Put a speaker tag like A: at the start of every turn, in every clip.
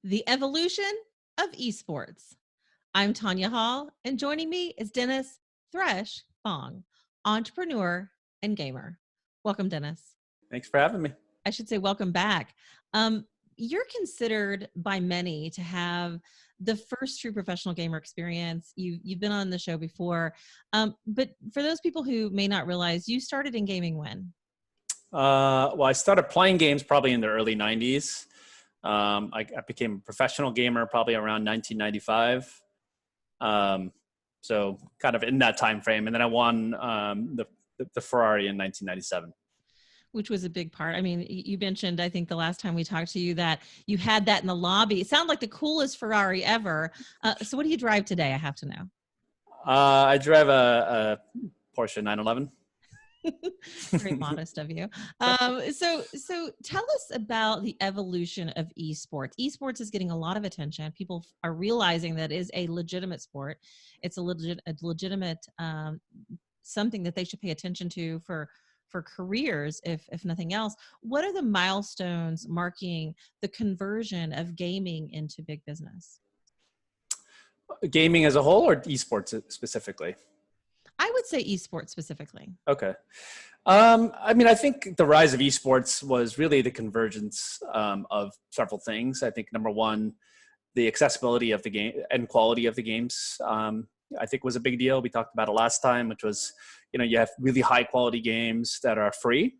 A: The evolution of eSports. I'm Tonya Hall, and joining me is Dennis Thresh Fong, entrepreneur and gamer. Welcome, Dennis.
B: Thanks for having me.
A: I should say welcome back. Um, you're considered by many to have the first true professional gamer experience. You've been on the show before, but for those people who may not realize, you started in gaming when?
B: Well, I started playing games probably in the early 90s. I became a professional gamer probably around 1995. Um, so kind of in that time frame. And then I won the Ferrari in 1997.
A: Which was a big part. I mean, you mentioned, I think the last time we talked to you, that you had that in the lobby. It sounded like the coolest Ferrari ever. So what do you drive today? I have to know.
B: I drive a Porsche 911.
A: Very modest of you. So tell us about the evolution of esports. Esports is getting a lot of attention. People are realizing that it is a legitimate sport. It's a legitimate something that they should pay attention to for careers, if nothing else. What are the milestones marking the conversion of gaming into big business?
B: Gaming as a whole or esports specifically?
A: I would say esports specifically.
B: Okay. I think the rise of esports was really the convergence of several things. I think number one, the accessibility of the game and quality of the games, I think was a big deal. We talked about it last time, which was, you have really high quality games that are free.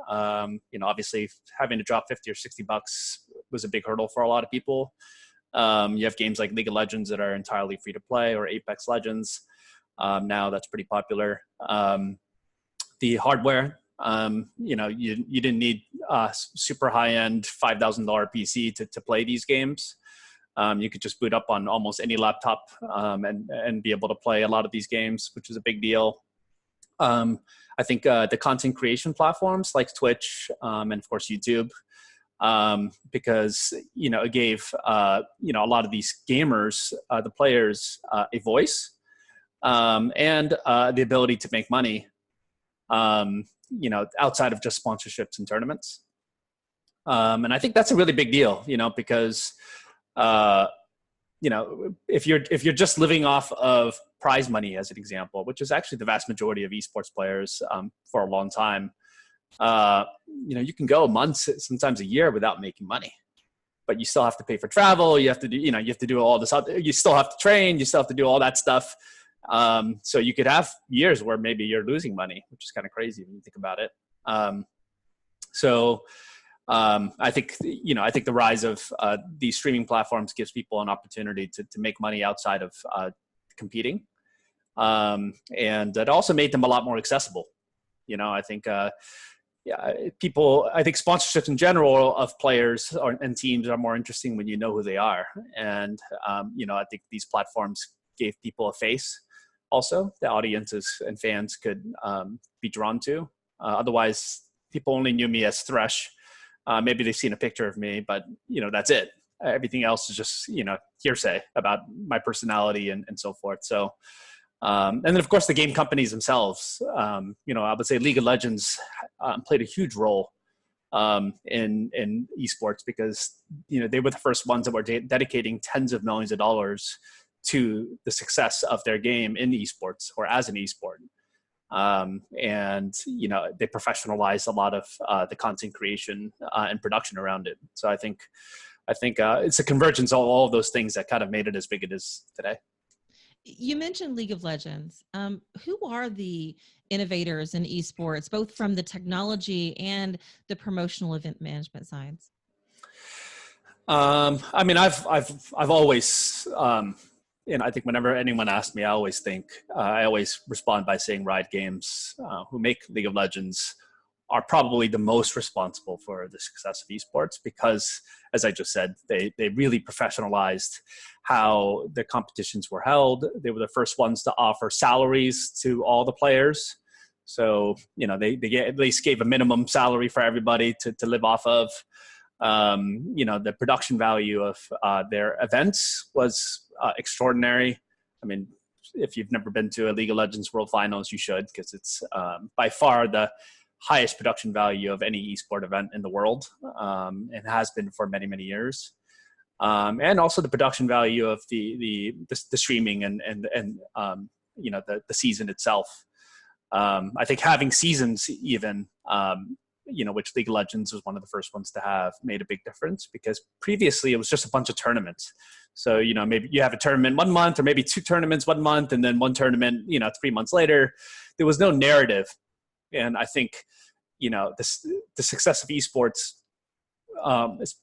B: Obviously having to drop 50 or $60 was a big hurdle for a lot of people. You have games like League of Legends that are entirely free to play, or Apex Legends. Now that's pretty popular. The hardware, you didn't need a super high-end $5,000 PC to play these games. You could just boot up on almost any laptop and be able to play a lot of these games, which is a big deal. I think the content creation platforms like Twitch and of course YouTube, because it gave a lot of these gamers, the players, a voice and the ability to make money. Outside of just sponsorships and tournaments. And I think that's a really big deal, because, if you're just living off of prize money as an example, which is actually the vast majority of esports players for a long time, you can go months, sometimes a year without making money, but you still have to pay for travel. You have to do, you have to do all this, you still have to train, you still have to do all that stuff. So you could have years where maybe you're losing money, which is kind of crazy when you think about it. I think the rise of these streaming platforms gives people an opportunity to make money outside of competing. And it also made them a lot more accessible. I think, I think sponsorships in general of players and teams are more interesting when you know who they are. And, I think these platforms gave people a face. Also, the audiences and fans could be drawn to. Otherwise, people only knew me as Thresh. Maybe they've seen a picture of me, but that's it. Everything else is just hearsay about my personality and so forth. So, and then of course the game companies themselves. I would say League of Legends played a huge role in esports because they were the first ones that were dedicating tens of millions of dollars to the success of their game in esports or as an esport. And they professionalized a lot of the content creation and production around it. So I think it's a convergence of all of those things that kind of made it as big as it is today.
A: You mentioned League of Legends. Who are the innovators in esports, both from the technology and the promotional event management sides?
B: I've always, I think whenever anyone asks me, I always respond by saying Riot Games, who make League of Legends, are probably the most responsible for the success of esports because, as I just said, they really professionalized how the competitions were held. They were the first ones to offer salaries to all the players. So, they at least gave a minimum salary for everybody to live off of. The production value of their events was extraordinary. I mean, if you've never been to a League of Legends World Finals, you should, because it's by far the highest production value of any esport event in the world, and has been for many, many years. and also the production value of the streaming and the season itself. I think having seasons even, which League of Legends was one of the first ones to have, made a big difference, because previously it was just a bunch of tournaments. So, maybe you have a tournament 1 month, or maybe 2 tournaments 1 month, and then 1 tournament, 3 months later. There was no narrative. And I think, the success of esports,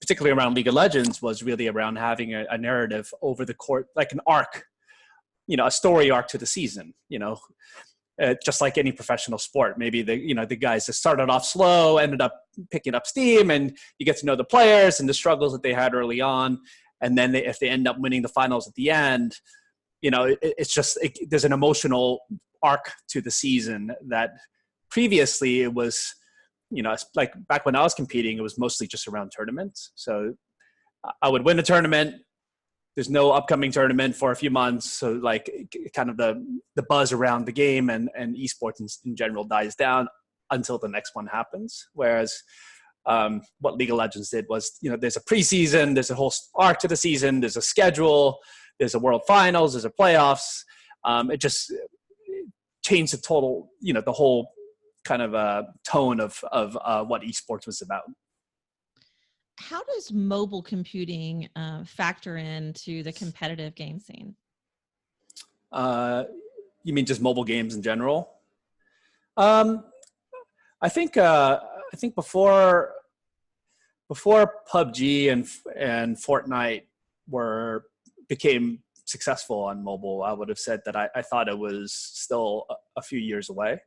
B: particularly around League of Legends, was really around having a narrative over the court, like an arc, a story arc to the season, just like any professional sport. Maybe the guys that started off slow ended up picking up steam, and you get to know the players and the struggles that they had early on. And then if they end up winning the finals at the end, there's an emotional arc to the season that previously it was, like back when I was competing, it was mostly just around tournaments. So I would win a tournament. There's no upcoming tournament for a few months. So like kind of the buzz around the game and esports in general dies down until the next one happens. Whereas what League of Legends did was, there's a preseason, there's a whole arc to the season, there's a schedule, there's a world finals, there's a playoffs. It just changed the total, the whole kind of tone of what esports was about.
A: How does mobile computing factor into the competitive game scene?
B: You mean just mobile games in general? I think before PUBG and Fortnite became successful on mobile, I would have said that I thought it was still a few years away.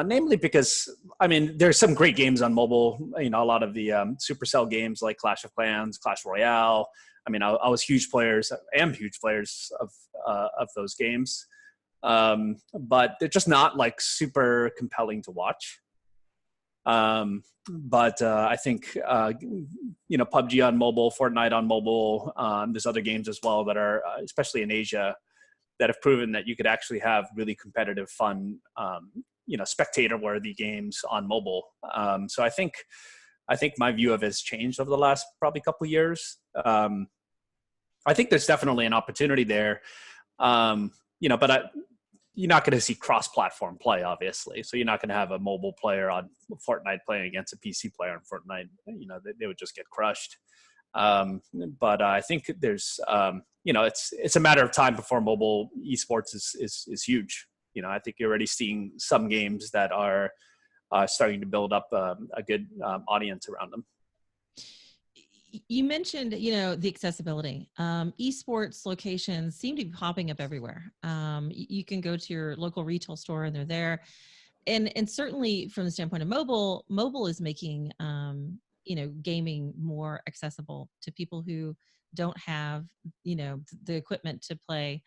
B: Namely because, there's some great games on mobile. A lot of the Supercell games like Clash of Clans, Clash Royale. I am huge players of those games, but they're just not like super compelling to watch. But I think PUBG on mobile, Fortnite on mobile. There's other games as well that are, especially in Asia, that have proven that you could actually have really competitive, fun, spectator-worthy games on mobile. So I think my view of it has changed over the last probably couple of years. I think there's definitely an opportunity there, but you're not going to see cross-platform play, obviously. So you're not going to have a mobile player on Fortnite playing against a PC player on Fortnite. They would just get crushed. But I think there's, it's a matter of time before mobile esports is huge. I think you're already seeing some games that are starting to build up a good audience around them.
A: You mentioned, the accessibility. Esports locations seem to be popping up everywhere. You can go to your local retail store and they're there. And certainly from the standpoint of mobile is making, gaming more accessible to people who don't have, the equipment to play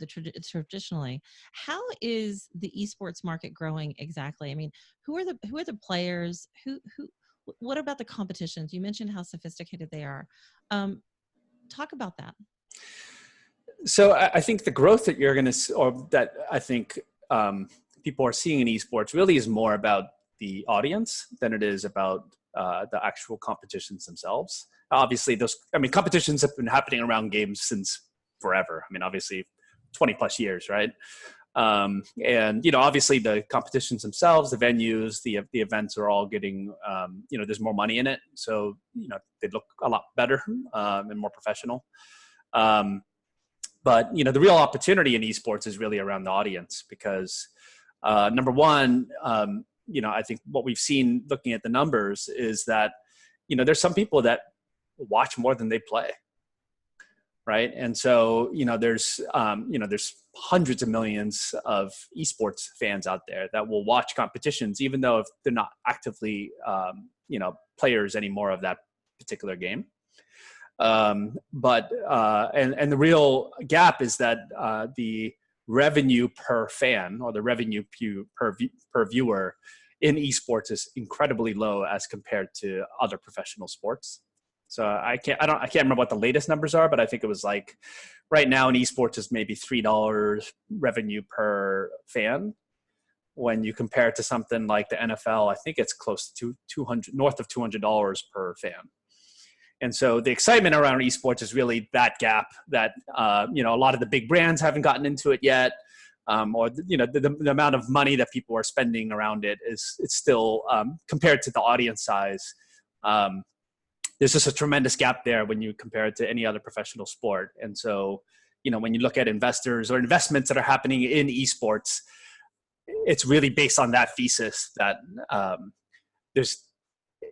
A: traditionally. How is the esports market growing exactly? Who are the players? What about the competitions? You mentioned how sophisticated they are. Talk about that.
B: So I think the growth that you're going to, or that I think people are seeing in esports, really is more about the audience than it is about the actual competitions themselves. Obviously, competitions have been happening around games since forever. Obviously, 20 plus years, right? And obviously the competitions themselves, the venues, the events are all getting, there's more money in it, so they look a lot better and more professional. But the real opportunity in esports is really around the audience, because number one, I think what we've seen looking at the numbers is that there's some people that watch more than they play. Right. And so, there's hundreds of millions of esports fans out there that will watch competitions, even though if they're not actively, players anymore of that particular game. But the real gap is that the revenue per fan, or the revenue per viewer in esports, is incredibly low as compared to other professional sports. So I can't remember what the latest numbers are, but I think it was like right now in esports is maybe $3 revenue per fan. When you compare it to something like the NFL, I think it's close to north of $200 per fan. And so the excitement around esports is really that gap that, you know, a lot of the big brands haven't gotten into it yet. Or, you know, the amount of money that people are spending around it it's still, compared to the audience size, there's just a tremendous gap there when you compare it to any other professional sport. And so, you know, when you look at investors or investments that are happening in esports, it's really based on that thesis that there's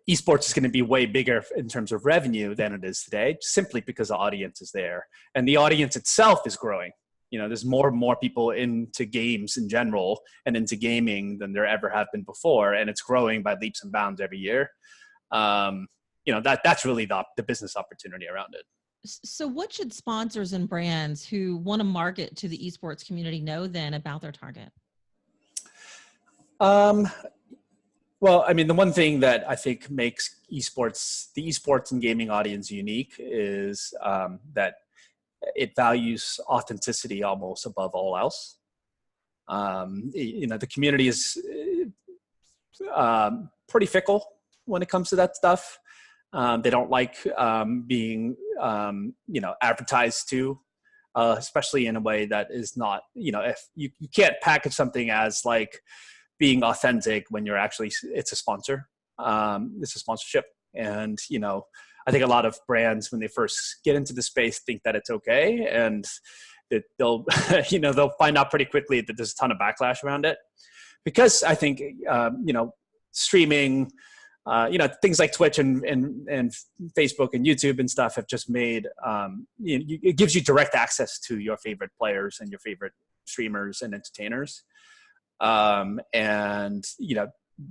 B: esports is going to be way bigger in terms of revenue than it is today, simply because the audience is there. And the audience itself is growing. You know, there's more and more people into games in general and into gaming than there ever have been before. And it's growing by leaps and bounds every year. You know, that's really the business opportunity around it.
A: So what should sponsors and brands who want to market to the esports community know then about their target?
B: Well, I mean, the one thing that I think makes the esports and gaming audience unique is that it values authenticity almost above all else. You know, the community is pretty fickle when it comes to that stuff. They don't like being, you know, advertised to, especially in a way that is not, you know, if you can't package something as like being authentic when you're actually, it's a sponsor, it's a sponsorship. And, you know, I think a lot of brands, when they first get into the space, think that it's okay. And that they'll, you know, they'll find out pretty quickly that there's a ton of backlash around it. Because I think, you know, streaming, you know, things like Twitch and Facebook and YouTube and stuff have just made, it gives you direct access to your favorite players and your favorite streamers and entertainers. And, you know,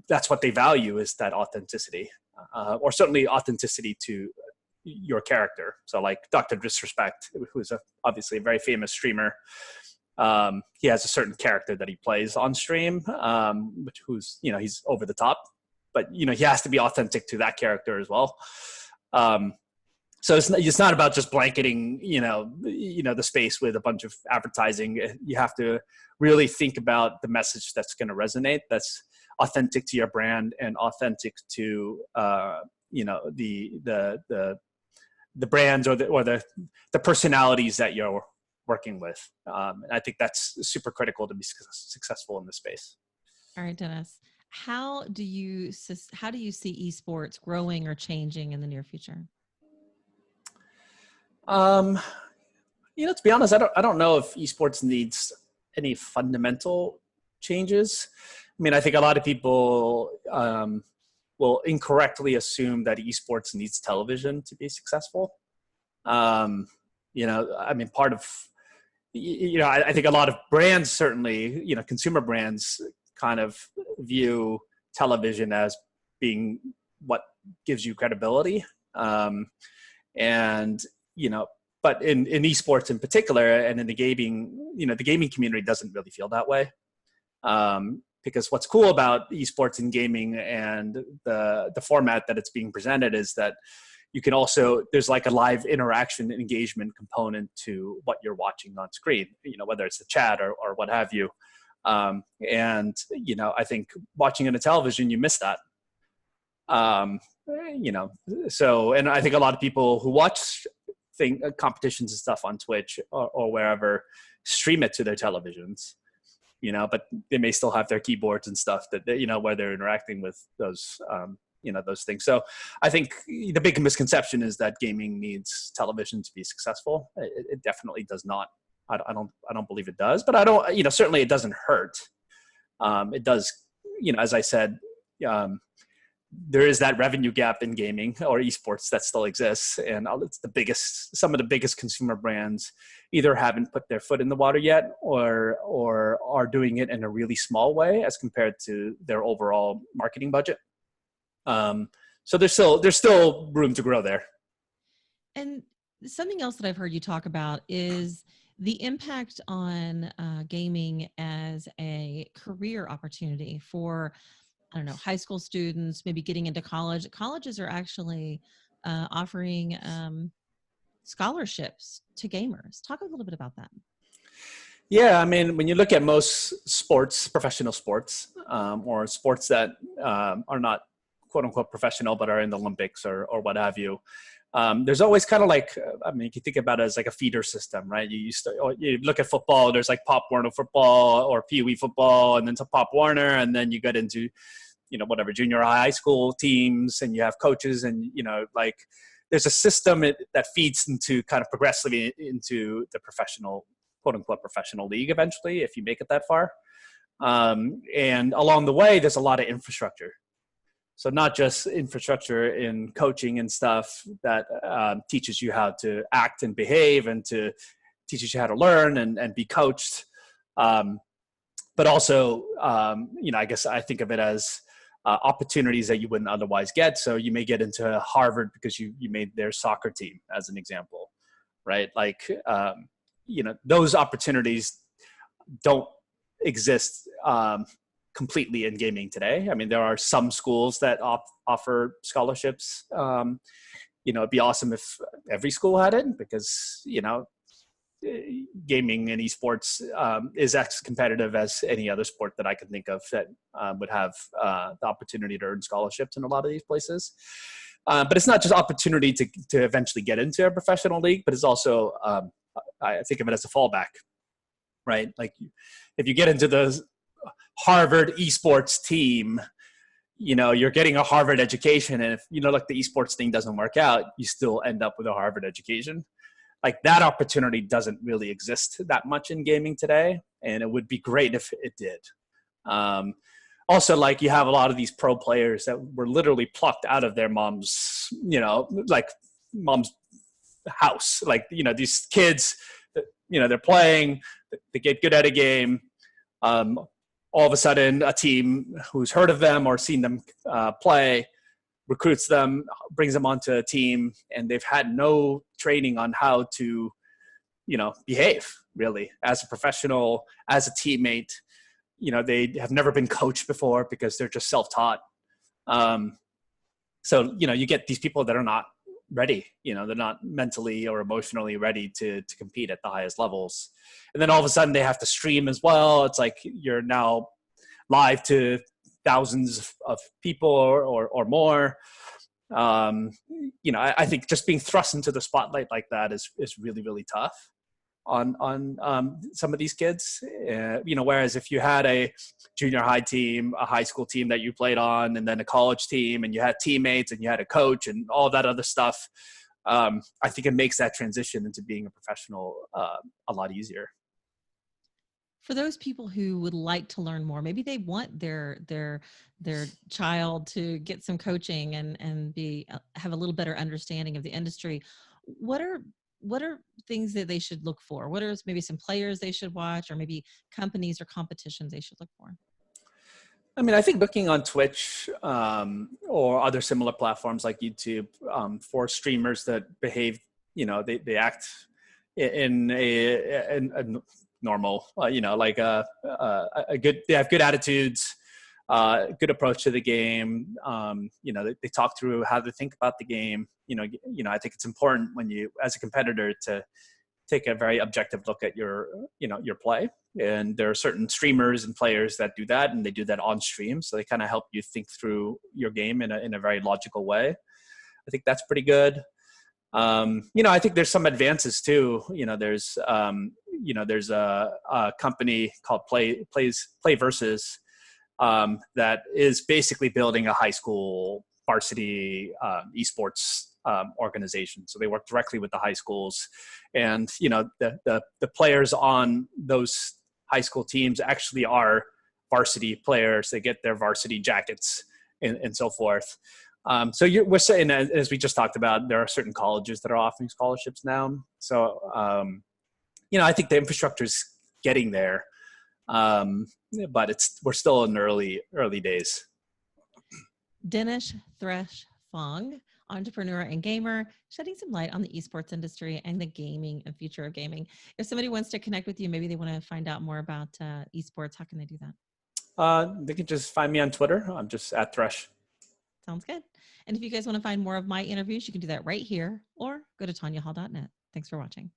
B: that's what they value, is that authenticity, or certainly authenticity to your character. So like Dr. Disrespect, who's obviously a very famous streamer. He has a certain character that he plays on stream, who's, you know, he's over the top, but, you know, he has to be authentic to that character as well. So it's not about just blanketing, you know, the space with a bunch of advertising. You have to really think about the message that's going to resonate, that's authentic to your brand and authentic to, you know, the brands or the personalities that you're working with. And I think that's super critical to be successful in this space.
A: All right, Dennis, how do you see esports growing or changing in the near future?
B: You know, to be honest, I don't know if esports needs any fundamental changes. I mean, I think a lot of people will incorrectly assume that esports needs television to be successful. You know, I mean, part of, you know, I think a lot of brands, certainly, you know, consumer brands kind of view television as being what gives you credibility. And, you know, but in esports in particular, and in the gaming, you know, the gaming community doesn't really feel that way. Because what's cool about esports and gaming and the format that it's being presented is that you can also, there's like a live interaction engagement component to what you're watching on screen, you know, whether it's the chat or what have you. And, you know, I think watching on a television, you miss that. You know, so, and I think a lot of people who watch competitions and stuff on Twitch or wherever stream it to their televisions, you know, but they may still have their keyboards and stuff that they, you know, where they're interacting with those, you know, those things. So I think the big misconception is that gaming needs television to be successful. It definitely does not. I don't believe it does, but I don't, you know, certainly it doesn't hurt. It does, you know, as I said, there is that revenue gap in gaming or esports that still exists. And it's some of the biggest consumer brands either haven't put their foot in the water yet or are doing it in a really small way as compared to their overall marketing budget. So there's still room to grow there. And
A: something else that I've heard you talk about is the impact on gaming as a career opportunity for, I don't know, high school students, maybe getting into college. Colleges are actually offering scholarships to gamers. Talk a little bit about that.
B: Yeah, I mean, when you look at most sports, professional sports, or sports that are not quote unquote professional, but are in the Olympics or what have you, there's always kind of like, I mean, you can think about it as like a feeder system, right? You look at football, there's like Pop Warner football or Pee Wee football, and then to Pop Warner, and then you get into, whatever, junior high school teams, and you have coaches, and, like there's a system that feeds into kind of progressively into the professional, quote unquote, professional league eventually, if you make it that far. And along the way, there's a lot of infrastructure. So not just infrastructure in coaching and stuff that teaches you how to act and behave and teaches you how to learn and be coached. But also, I guess I think of it as opportunities that you wouldn't otherwise get. So you may get into Harvard because you made their soccer team, as an example, right? Like, those opportunities don't exist completely in gaming today. I mean, there are some schools that offer scholarships. It'd be awesome if every school had it, because, gaming and esports is as competitive as any other sport that I can think of that would have the opportunity to earn scholarships in a lot of these places. But it's not just opportunity to eventually get into a professional league, but it's also, I think of it as a fallback, right? Like if you get into the Harvard esports team, you're getting a Harvard education. And if, like the esports thing doesn't work out, you still end up with a Harvard education. Like that opportunity doesn't really exist that much in gaming today. And it would be great if it did. Also, like you have a lot of these pro players that were literally plucked out of their mom's, like mom's house. Like, these kids, they're playing, they get good at a game. All of a sudden, a team who's heard of them or seen them play recruits them, brings them onto a team, and they've had no training on how to, behave really as a professional, as a teammate. They have never been coached before because they're just self-taught. So, you get these people that are not ready, they're not mentally or emotionally ready to compete at the highest levels. And then all of a sudden they have to stream as well. It's like you're now live to thousands of people or more. I think just being thrust into the spotlight like that is really, really tough on some of these kids. Whereas if you had a junior high team, a high school team that you played on, and then a college team, and you had teammates and you had a coach and all that other stuff, I think it makes that transition into being a professional a lot easier.
A: For those people who would like to learn more, maybe they want their child to get some coaching and have a little better understanding of the industry. What are things that they should look for? What are maybe some players they should watch, or maybe companies or competitions they should look for?
B: I mean, I think looking on Twitch or other similar platforms like YouTube for streamers that behave, they act in a normal, like a good, they have good attitudes, good approach to the game. They talk through how to think about the game. I think it's important when you, as a competitor, to take a very objective look at your play. And there are certain streamers and players that do that, and they do that on stream. So they kind of help you think through your game in a very logical way. I think that's pretty good. I think there's some advances too. There's a company called Play Versus that is basically building a high school varsity esports organization. So they work directly with the high schools, and the players on those high school teams actually are varsity players. They get their varsity jackets and so forth. So we're saying, as we just talked about, there are certain colleges that are offering scholarships now. So, I think the infrastructure is getting there, but we're still in early days.
A: Dennis Thresh Fong, entrepreneur and gamer, shedding some light on the esports industry and the gaming and future of gaming. If somebody wants to connect with you, maybe they want to find out more about esports, how can they do that?
B: They can just find me on Twitter. I'm just at Thresh.
A: Sounds good. And if you guys want to find more of my interviews, you can do that right here or go to TonyaHall.net. Thanks for watching.